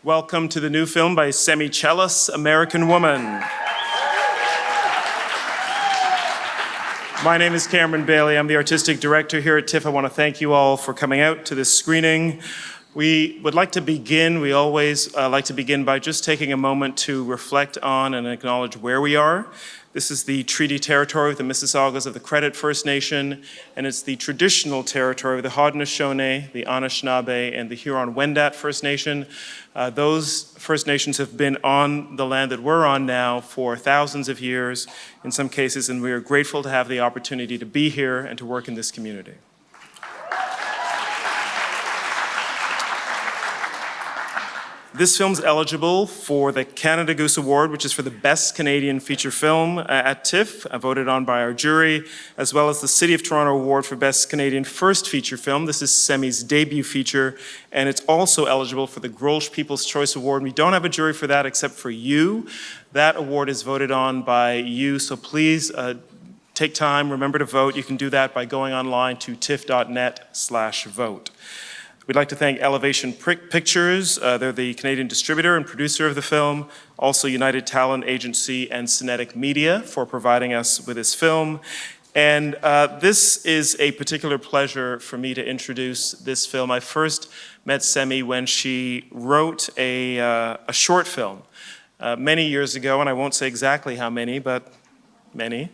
Welcome to the new film by Semi Chellis, American Woman. My name is Cameron Bailey. I'm the artistic director here at TIFF. I want to thank you all for coming out to this screening. We would like to begin, we always like to begin by just taking a moment to reflect on and acknowledge where we are. This is the treaty territory of the Mississaugas of the Credit First Nation, and it's the traditional territory of the Haudenosaunee, the Anishinaabe, and the Huron-Wendat First Nation. Those First Nations have been on the land that we're on now for thousands of years, in some cases, and we are grateful to have the opportunity to be here and to work in this community. This film's eligible for the Canada Goose Award, which is for the Best Canadian Feature Film at TIFF, voted on by our jury, as well as the City of Toronto Award for Best Canadian First Feature Film. This is Semi's debut feature, and it's also eligible for the Grolsch People's Choice Award. We don't have a jury for that except for you. That award is voted on by you, so please take time, remember to vote. You can do that by going online to tiff.net/vote. We'd like to thank Elevation Pictures. They're the Canadian distributor and producer of the film, also United Talent Agency and Cinetic Media for providing us with this film. And this is a particular pleasure for me to introduce this film. I first met Semi when she wrote a short film many years ago, and I won't say exactly how many, but many.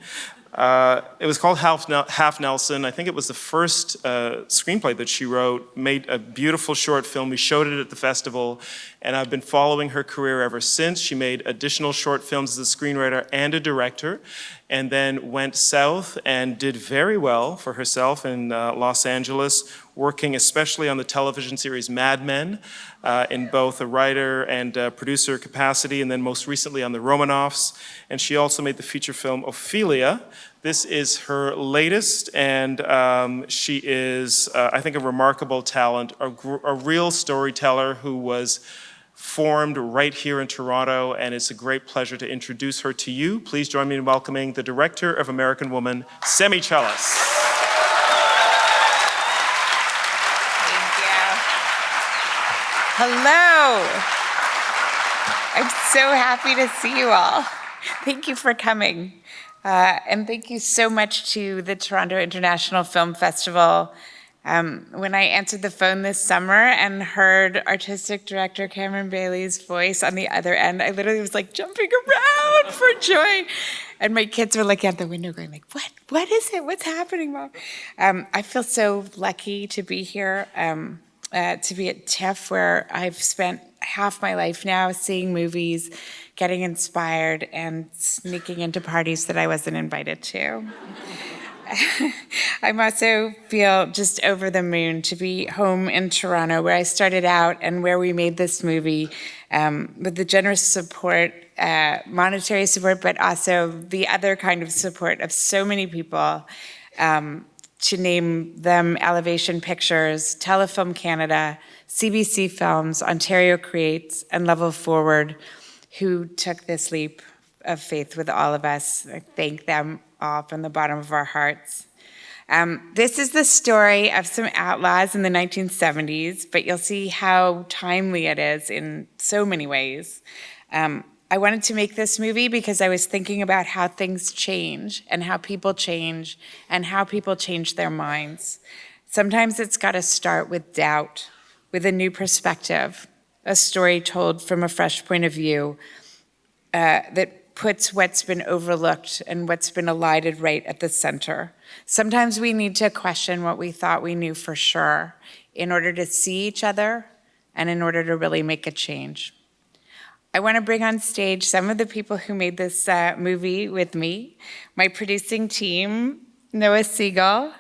It was called Half Nelson. I think it was the first screenplay that she wrote, made a beautiful short film. We showed it at the festival, and I've been following her career ever since. She made additional short films as a screenwriter and a director, and then went south and did very well for herself in Los Angeles, working especially on the television series Mad Men, in both a writer and producer capacity, and then most recently on the Romanoffs. And she also made the feature film Ophelia. This is her latest, and she is, I think, a remarkable talent, a real storyteller who was formed right here in Toronto, and it's a great pleasure to introduce her to you. Please join me in welcoming the director of American Woman, Semi Chellis. Hello. I'm so happy to see you all. Thank you for coming. And thank you so much to the Toronto International Film Festival. When I answered the phone this summer and heard artistic director Cameron Bailey's voice on the other end, I literally was like jumping around for joy. And my kids were looking out the window going like, what is it? What's happening, Mom? I feel so lucky to be here. To be at TIFF, where I've spent half my life now seeing movies, getting inspired, and sneaking into parties that I wasn't invited to. I also feel just over the moon to be home in Toronto, where I started out and where we made this movie with the generous support, monetary support, but also the other kind of support of so many people. To name them Elevation Pictures, Telefilm Canada, CBC Films, Ontario Creates, and Level Forward, who took this leap of faith with all of us. I thank them all from the bottom of our hearts. This is the story of some outlaws in the 1970s, but you'll see how timely it is in so many ways. I wanted to make this movie because I was thinking about how things change and how people change their minds. Sometimes it's got to start with doubt, with a new perspective, a story told from a fresh point of view that puts what's been overlooked and what's been elided right at the center. Sometimes we need to question what we thought we knew for sure in order to see each other and in order to really make a change. I want to bring on stage some of the people who made this movie with me. My producing team, Noah Siegel,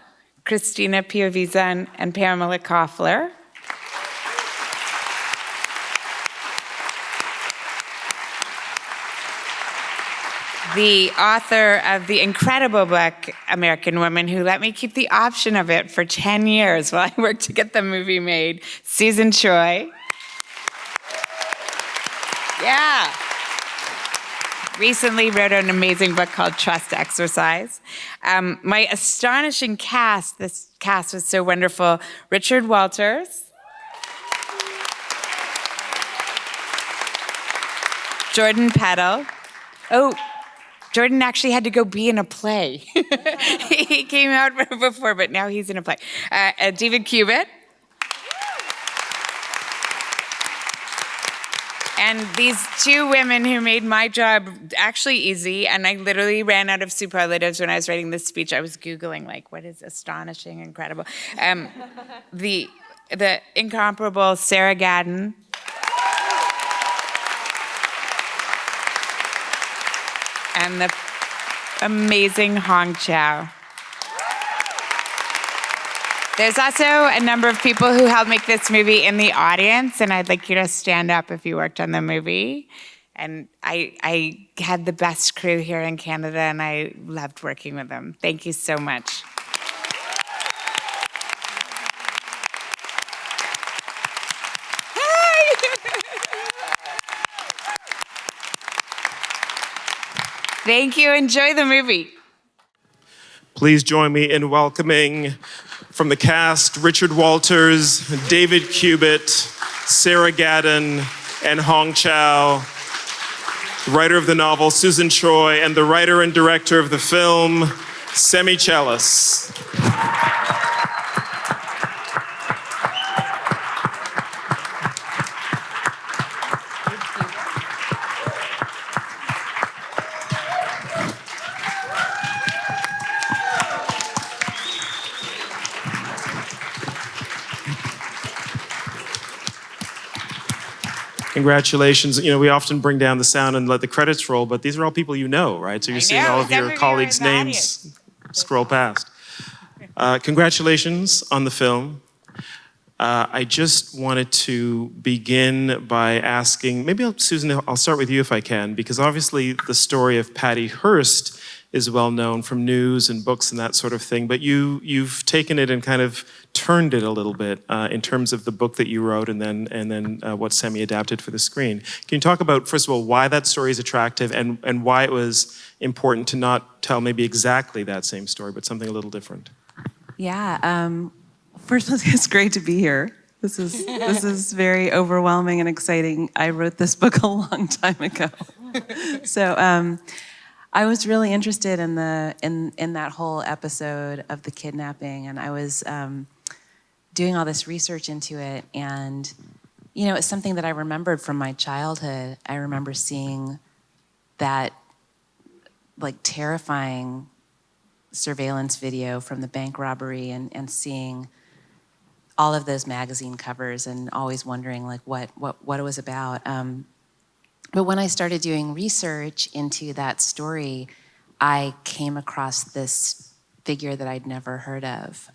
Christina Piovizan, and Pamela Koffler. The author of the incredible book, American Woman, who let me keep the option of it for 10 years while I worked to get the movie made, Susan Choi. Yeah. Recently wrote an amazing book called Trust Exercise. My astonishing cast, this cast was so wonderful. Richard Walters. Jordan Peddle. Oh, Jordan actually had to go be in a play. He came out before, but now he's in a play. David Cubitt. And these two women who made my job actually easy, and I literally ran out of superlatives when I was writing this speech. I was Googling, like, what is astonishing, incredible? The incomparable Sarah Gadon. And the amazing Hong Chow. There's also a number of people who helped make this movie in the audience, and I'd like you to stand up if you worked on the movie. And I had the best crew here in Canada, and I loved working with them. Thank you so much. Thank you. Enjoy the movie. Please join me in welcoming from the cast Richard Walters, David Cubitt, Sarah Gadon, and Hong Chow, the writer of the novel Susan Choi, and the writer and director of the film Semi Challis. Congratulations. You know, we often bring down the sound and let the credits roll, but these are all people you know, right? So you're seeing all of your colleagues' names scroll past. Congratulations on the film. I just wanted to begin by asking, maybe Susan, I'll start with you if I can, because obviously the story of Patty Hearst is well known from news and books and that sort of thing, but you've taken it and kind of turned it a little bit in terms of the book that you wrote and then what Semi adapted for the screen. Can you talk about, first of all, why that story is attractive and why it was important to not tell maybe exactly that same story, but something a little different? Yeah, first it's great to be here. This is very overwhelming and exciting. I wrote this book a long time ago. So I was really interested in that whole episode of the kidnapping, and I was doing all this research into it, and you know, it's something that I remembered from my childhood. I remember seeing that like terrifying surveillance video from the bank robbery and seeing all of those magazine covers and always wondering like what it was about. But when I started doing research into that story, I came across this figure that I'd never heard of,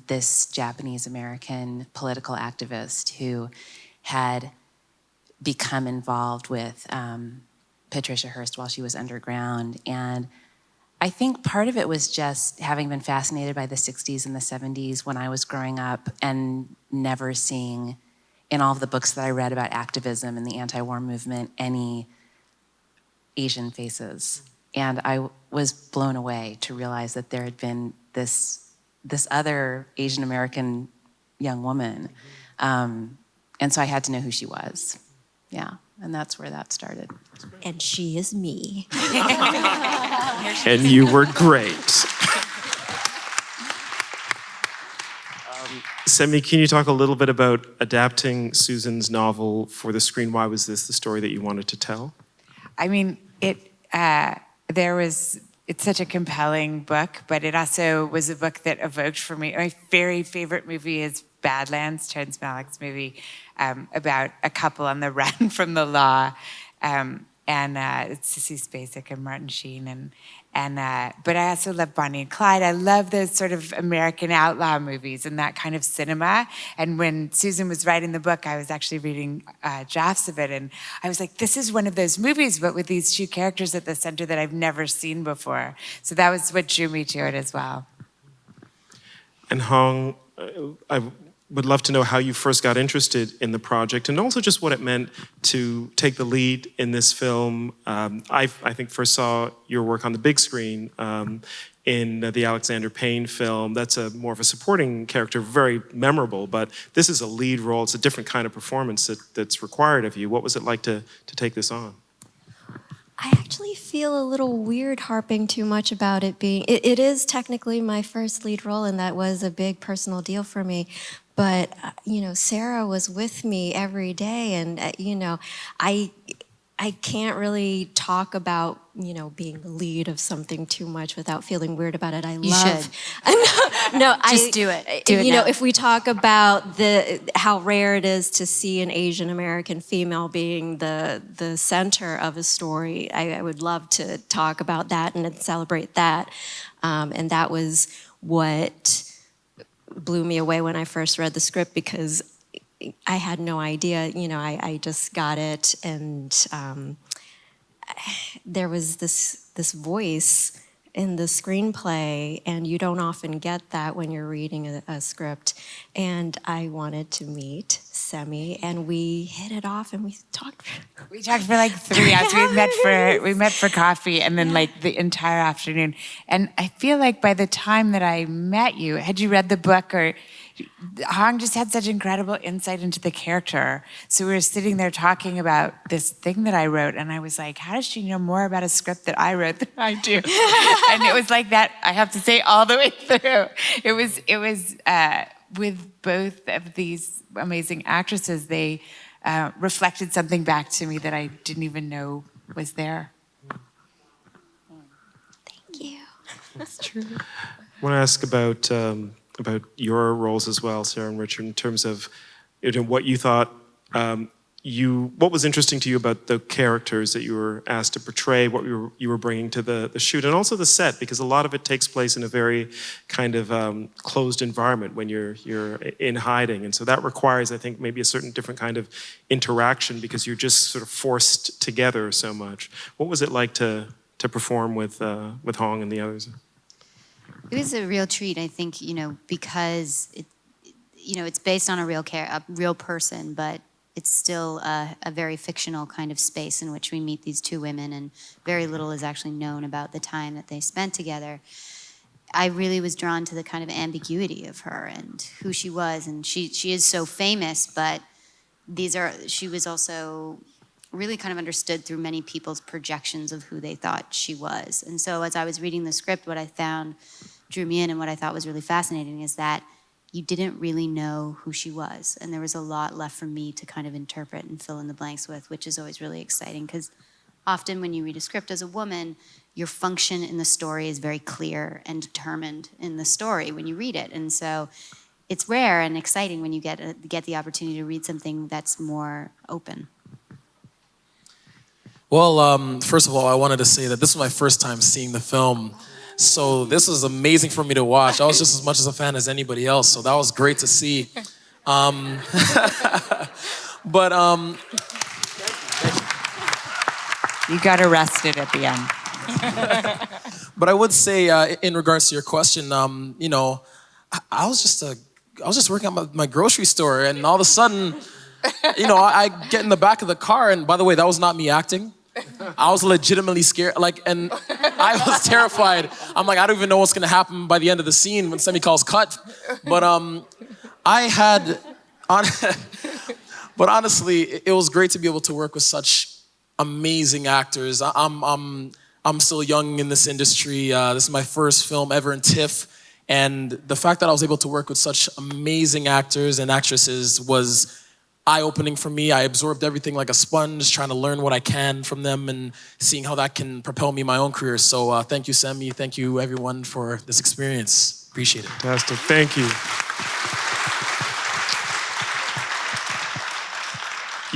this Japanese-American political activist who had become involved with Patricia Hearst while she was underground. And I think part of it was just having been fascinated by the 60s and the 70s when I was growing up and never seeing in all of the books that I read about activism and the anti-war movement any Asian faces. And I was blown away to realize that there had been this other Asian American young woman. And so I had to know who she was. Yeah, and that's where that started. And she is me. And you were great. Semi, can you talk a little bit about adapting Susan's novel for the screen? Why was this the story that you wanted to tell? I mean, it's such a compelling book, but it also was a book that evoked for me, my very favorite movie is Badlands, Terrence Malick's movie about a couple on the run from the law. And it's Sissy Spacek and Martin Sheen, but I also love Bonnie and Clyde. I love those sort of American outlaw movies and that kind of cinema. And when Susan was writing the book, I was actually reading drafts of it, and I was like, this is one of those movies, but with these two characters at the center that I've never seen before. So that was what drew me to it as well. And Hong, I would love to know how you first got interested in the project and also just what it meant to take the lead in this film. I think first saw your work on the big screen in the Alexander Payne film. That's more of a supporting character, very memorable, but this is a lead role. It's a different kind of performance that's required of you. What was it like to take this on? I actually feel a little weird harping too much about it being. It is technically my first lead role, and that was a big personal deal for me. But Sarah was with me every day, and I can't really talk about being the lead of something too much without feeling weird about it. You should. No, Just do it. Do it now. If we talk about how rare it is to see an Asian American female being the center of a story, I would love to talk about that and celebrate that. And that was what blew me away when I first read the script, because I had no idea. I just got it, and there was this voice in the screenplay, and you don't often get that when you're reading a script. And I wanted to meet Semi, and we hit it off, and we talked. We talked for like 3 hours. We met for coffee, and then like the entire afternoon. And I feel like by the time that I met you, had you read the book, or Hong just had such incredible insight into the character. So we were sitting there talking about this thing that I wrote, and I was like, how does she know more about a script that I wrote than I do? And it was like that, I have to say, all the way through. It was with both of these amazing actresses, they reflected something back to me that I didn't even know was there. Thank you. That's true. I want to ask about your roles as well, Sarah and Richard, in terms of what you thought, what was interesting to you about the characters that you were asked to portray, what you were bringing to the shoot, and also the set, because a lot of it takes place in a very kind of closed environment when you're in hiding, and so that requires, I think, maybe a certain different kind of interaction, because you're just sort of forced together so much. What was it like to perform with Hong and the others? It was a real treat, I think, because it's based on a real person, but it's still a very fictional kind of space in which we meet these two women, and very little is actually known about the time that they spent together. I really was drawn to the kind of ambiguity of her and who she was, and she is so famous, but she was also really kind of understood through many people's projections of who they thought she was. And so as I was reading the script, what I found drew me in, and what I thought was really fascinating, is that you didn't really know who she was. And there was a lot left for me to kind of interpret and fill in the blanks with, which is always really exciting, because often when you read a script as a woman, your function in the story is very clear and determined in the story when you read it. And so it's rare and exciting when you get the opportunity to read something that's more open. Well, first of all, I wanted to say that this was my first time seeing the film. So this was amazing for me to watch. I was just as much as a fan as anybody else, so that was great to see. But You got arrested at the end. But I would say, in regards to your question, I was just working at my grocery store, and all of a sudden, I get in the back of the car, and by the way, that was not me acting. I was legitimately scared, and I was terrified. I'm like, I don't even know what's gonna happen by the end of the scene when Semi calls cut. But but honestly, it was great to be able to work with such amazing actors. I'm still young in this industry. This is my first film ever in TIFF, and the fact that I was able to work with such amazing actors and actresses was eye-opening for me. I absorbed everything like a sponge, trying to learn what I can from them and seeing how that can propel me in my own career. So thank you, Semi. Thank you, everyone, for this experience. Appreciate it. Fantastic. Thank you.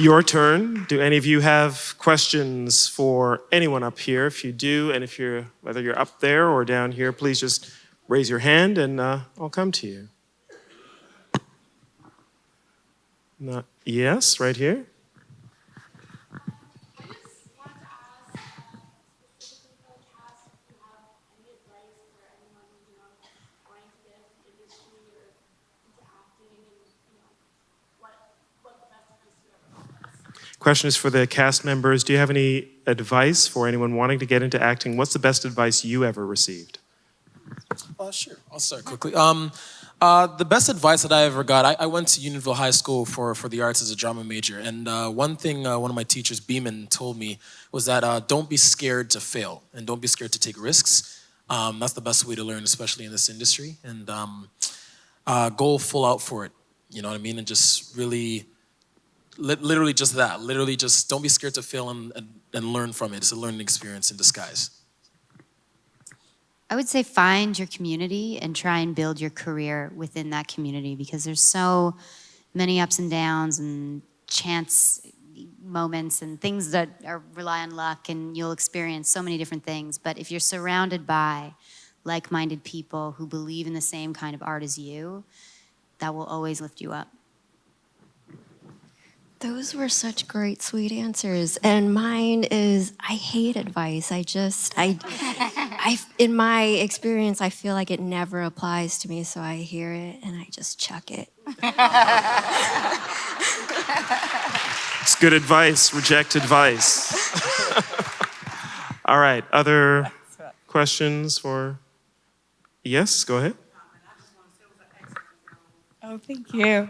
Your turn. Do any of you have questions for anyone up here? If you do, and whether you're up there or down here, please just raise your hand and I'll come to you. Yes, right here. Question is for the cast members. Do you have any advice for anyone wanting to get into acting? What's the best advice you ever received? Sure, I'll start quickly. The best advice that I ever got, I went to Unionville High School for the arts as a drama major, and one thing one of my teachers, Beeman, told me was that don't be scared to fail, and don't be scared to take risks. That's the best way to learn, especially in this industry, and go full out for it, you know what I mean, and just really, literally just that, literally just don't be scared to fail and learn from it. It's a learning experience in disguise. I would say find your community and try and build your career within that community, because there's so many ups and downs and chance moments and things that rely on luck, and you'll experience so many different things. But if you're surrounded by like-minded people who believe in the same kind of art as you, that will always lift you up. Those were such great, sweet answers. And mine is, I hate advice. In my experience, I feel like it never applies to me, so I hear it and I just chuck it. It's good advice. Reject advice. All right. Other questions for? Yes, go ahead. Oh, thank you.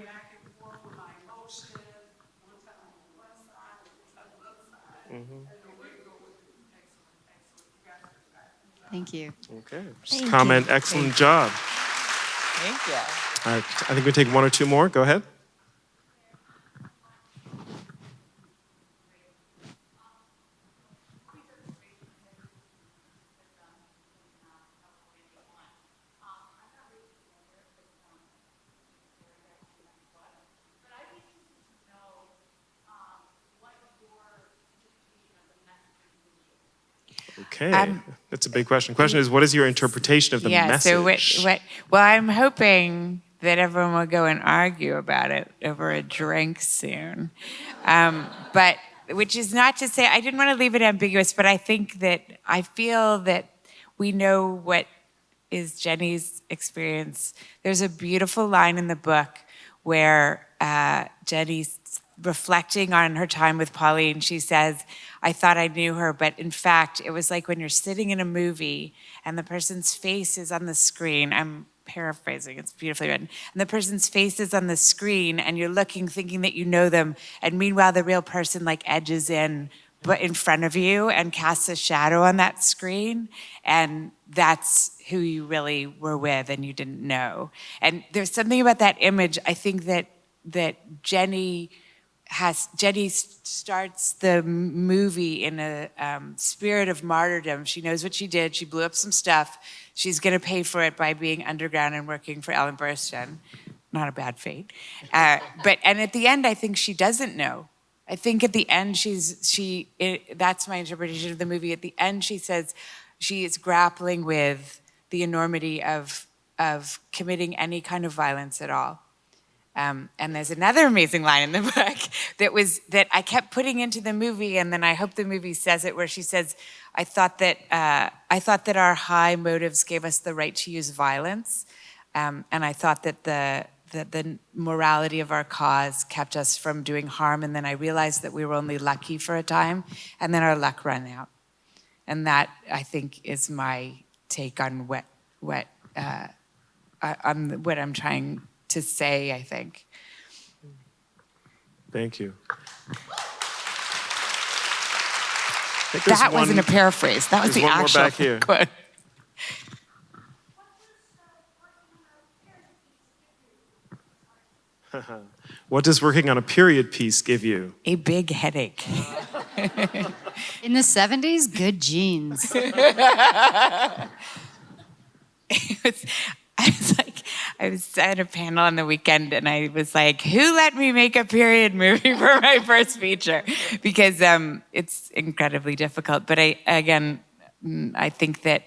Thank you. Okay. Just comment, excellent job. Thank you. All right. I think we take one or two more. Go ahead. Okay, that's a big question. Question is, what is your interpretation of the message? Well, I'm hoping that everyone will go and argue about it over a drink soon. But which is not to say, I didn't want to leave it ambiguous, but I feel that we know what is Jenny's experience. There's a beautiful line in the book where Jenny's reflecting on her time with Pauline. She says, I thought I knew her, but in fact, it was like when you're sitting in a movie and the person's face is on the screen. I'm paraphrasing, it's beautifully written. And the person's face is on the screen and you're looking, thinking that you know them. And meanwhile, the real person like edges in, but in front of you and casts a shadow on that screen. And that's who you really were with and you didn't know. And there's something about that image, I think that Jenny starts the movie in a spirit of martyrdom. She knows what she did. She blew up some stuff. She's going to pay for it by being underground and working for Ellen Burstyn. Not a bad fate. And at the end, I think she doesn't know. I think at the end, that's my interpretation of the movie. At the end, she says she is grappling with the enormity of committing any kind of violence at all. And there's another amazing line in the book that I kept putting into the movie, and then I hope the movie says it, where she says, I thought that our high motives gave us the right to use violence, and I thought that the morality of our cause kept us from doing harm, and then I realized that we were only lucky for a time, and then our luck ran out. And that, I think, is my take on what I'm trying to say, I think. Thank you. That wasn't a paraphrase. That was the actual back here. quote. What does working on a period piece give you? A big headache. In the 70s, good genes. I was at a panel on the weekend and I was like, who let me make a period movie for my first feature? Because it's incredibly difficult. But I think that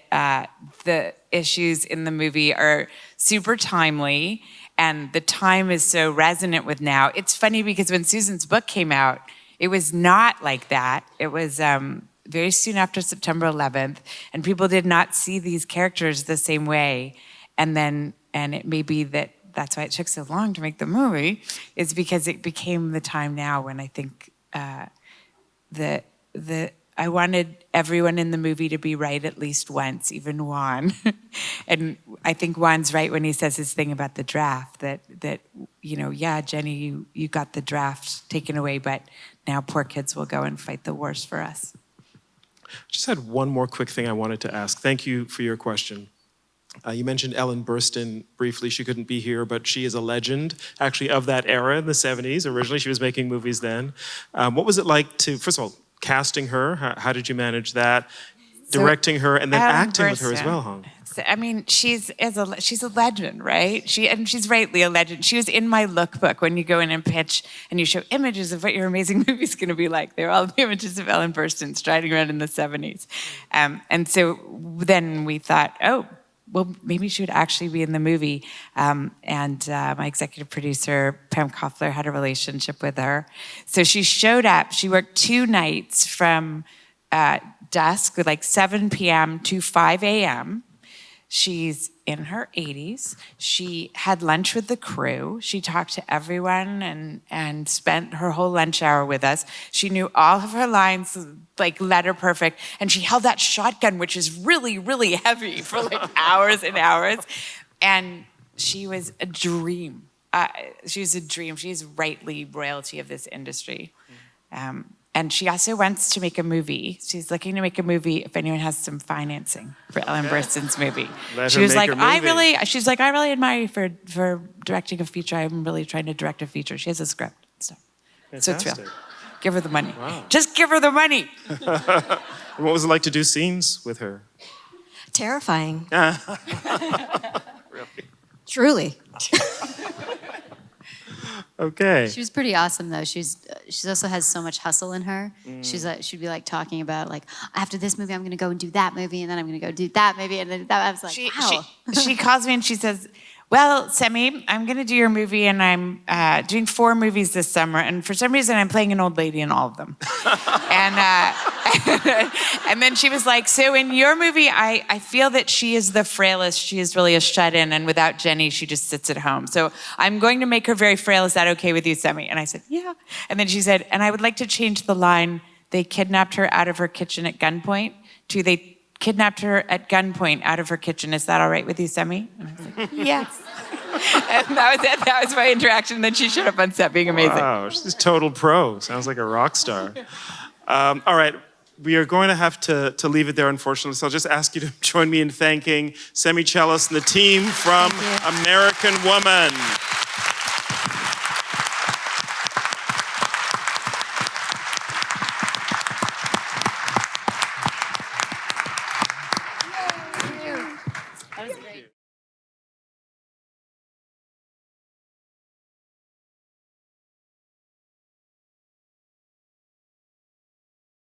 the issues in the movie are super timely and the time is so resonant with now. It's funny because when Susan's book came out, it was not like that. It was very soon after September 11th, and people did not see these characters the same way. And it may be that's why it took so long to make the movie, is because it became the time now when I think I wanted everyone in the movie to be right at least once, even Juan. And I think Juan's right when he says his thing about the draft, that yeah, Jenny, you got the draft taken away, but now poor kids will go and fight the wars for us. Just had one more quick thing I wanted to ask. Thank you for your question. You mentioned Ellen Burstyn briefly. She couldn't be here, but she is a legend, actually, of that era in the 70s. Originally, she was making movies then. What was it like to, first of all, casting her? How did you manage that? Directing her and then Ellen acting with her as Burstyn. well, huh? I mean, she's a legend, right? She's rightly a legend. She was in my lookbook when you go in and pitch and you show images of what your amazing movie's going to be like. They're all the images of Ellen Burstyn striding around in the 70s. And so then we thought, oh, well, maybe she would actually be in the movie. And my executive producer, Pam Koffler, had a relationship with her. So she showed up. She worked 2 nights from dusk, like 7 p.m. to 5 a.m. She's in her 80s. She had lunch with the crew. She talked to everyone and spent her whole lunch hour with us. She knew all of her lines, like letter perfect. And she held that shotgun, which is really, really heavy, for like hours and hours. And she was a dream. She was a dream. She's rightly royalty of this industry. And she also wants to make a movie. She's looking to make a movie if anyone has some financing for Ellen Burstyn's movie. Let She her was make like, her movie. she's like, I really admire you for directing a feature. I'm really trying to direct a feature. She has a script and stuff. So it's real. Fantastic. Give her the money. Wow. Just give her the money. And what was it like to do scenes with her? Terrifying. Truly. Okay. She was pretty awesome though. She also has so much hustle in her. She'd be like talking about like, after this movie I'm gonna go and do that movie and then I'm gonna go do that movie and then that. I was like, wow. She calls me and she says, well, Semi, I'm going to do your movie and I'm doing 4 movies this summer. And for some reason, I'm playing an old lady in all of them. And then she was like, so in your movie, I feel that she is the frailest. She is really a shut-in. And without Jenny, she just sits at home. So I'm going to make her very frail. Is that okay with you, Semi? And I said, yeah. And then she said, and I would like to change the line, they kidnapped her out of her kitchen at gunpoint, to they kidnapped her at gunpoint out of her kitchen. Is that all right with you, Semi? And I was like, yes. And that was it. That was my interaction. And then she showed up on set being amazing. Wow, she's a total pro. Sounds like a rock star. All right, we are going to have to leave it there, unfortunately. So I'll just ask you to join me in thanking Semi Chellis and the team from American Woman.